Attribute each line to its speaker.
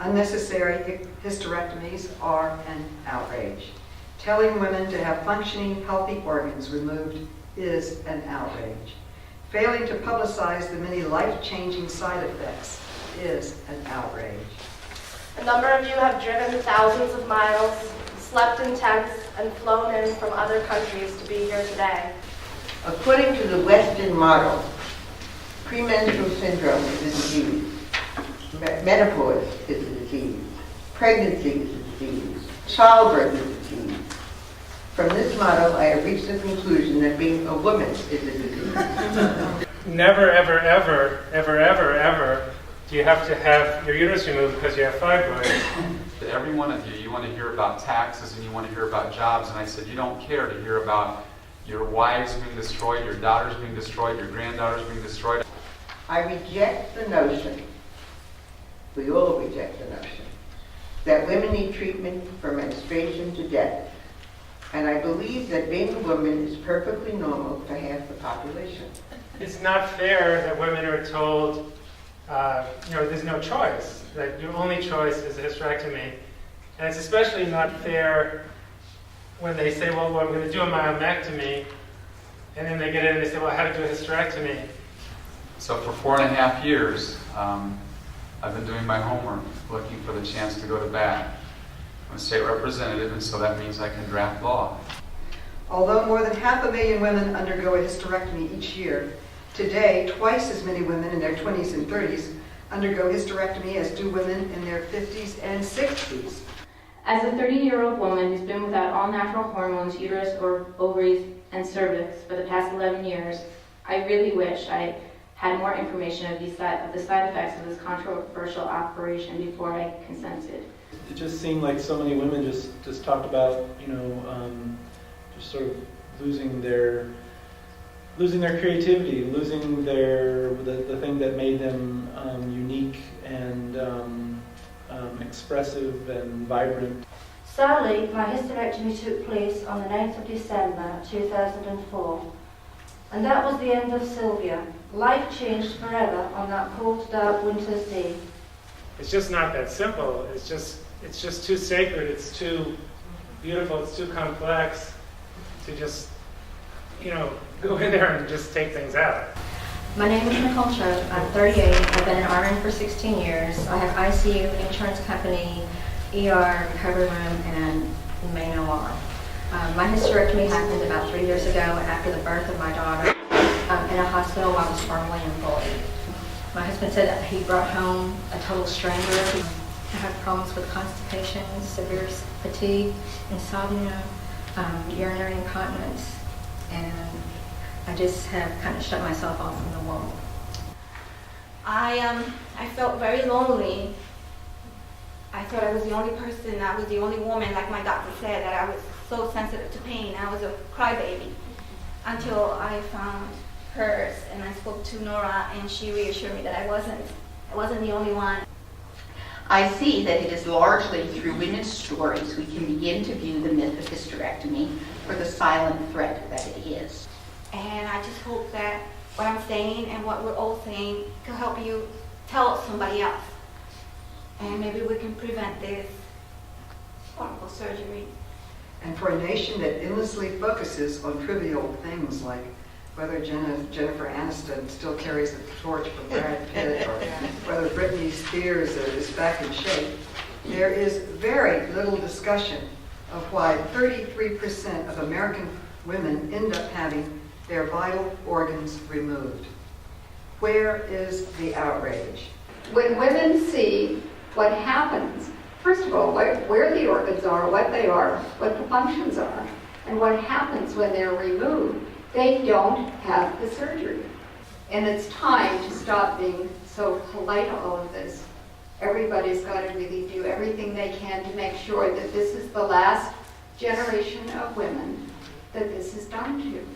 Speaker 1: Unnecessary hysterectomies are an outrage. Telling women to have functioning, healthy organs removed is an outrage. Failing to publicize the many life-changing side effects is an outrage.
Speaker 2: A number of you have driven thousands of miles, slept in tents, and flown in from other countries to be here today.
Speaker 3: According to the Western model, premenstrual syndrome is a disease. Menopause is a disease. Pregnancy is a disease. Childbirth is a disease. From this model, I have reached the conclusion that being a woman is a disease.
Speaker 4: Never, ever, ever, ever, ever, ever do you have to have your uterus removed because you have fibroids.
Speaker 5: To every one of you, you want to hear about taxes and you want to hear about jobs, and I said you don't care to hear about your wives being destroyed, your daughters being destroyed, your granddaughters being destroyed.
Speaker 3: I reject the notion, we all reject the notion, that women need treatment from menstruation to death. And I believe that being a woman is perfectly normal for half the population.
Speaker 4: It's not fair that women are told, there's no choice, that your only choice is a hysterectomy. And it's especially not fair when they say, well, I'm going to do a myomectomy, and then they get in and they say, well, I had to do a hysterectomy.
Speaker 5: So for 4.5 years, I've been doing my homework, looking for the chance to go to bat. I'm a state representative, and so that means I can draft law.
Speaker 1: Although more than 500,000 women undergo a hysterectomy each year, today twice as many women in their 20s and 30s undergo hysterectomy as do women in their 50s and 60s.
Speaker 6: As a 30-year-old woman who's been without all natural hormones, uterus or ovaries and cervix for the past 11 years, I really wish I had more information of the side effects of this controversial operation before I consented.
Speaker 7: It just seemed like so many women just talked about, just sort of losing their creativity, losing the thing that made them unique and expressive and vibrant.
Speaker 8: Sadly, my hysterectomy took place on the 9th of December 2004, and that was the end of Sylvia. Life changed forever on that cold, dark winter's day.
Speaker 4: It's just not that simple. It's just too sacred. It's too beautiful. It's too complex to just, go in there and just take things out.
Speaker 9: My name is Nicole Choate. I'm 38. I've been an RN for 16 years. I have ICU, insurance company, ER, recovery room, and main OR. My hysterectomy happened about 3 years ago after the birth of my daughter in a hospital while I was formerly employed. My husband said that he brought home a total stranger. I have problems with constipation, severe fatigue, insomnia, urinary incontinence, and I just have kind of shut myself off from the world.
Speaker 10: I felt very lonely. I thought I was the only person, I was the only woman, like my doctor said, that I was so sensitive to pain. I was a crybaby until I found hers, and I spoke to Nora, and she reassured me that I wasn't the only one.
Speaker 11: I see that it is largely through women's stories we can begin to view the myth of hysterectomy for the silent threat that it is.
Speaker 10: And I just hope that what I'm saying and what we're all saying can help you tell somebody else. And maybe we can prevent this horrible surgery.
Speaker 1: And for a nation that endlessly focuses on trivial things like whether Jennifer Aniston still carries the torch for Brad Pitt or whether Britney Spears is back in shape, there is very little discussion of why 33% of American women end up having their vital organs removed. Where is the outrage?
Speaker 12: When women see what happens, first of all, where the organs are, what they are, what the functions are, and what happens when they're removed, they don't have the surgery. And it's time to stop being so polite to all of this. Everybody's got to really do everything they can to make sure that this is the last generation of women that this is done to.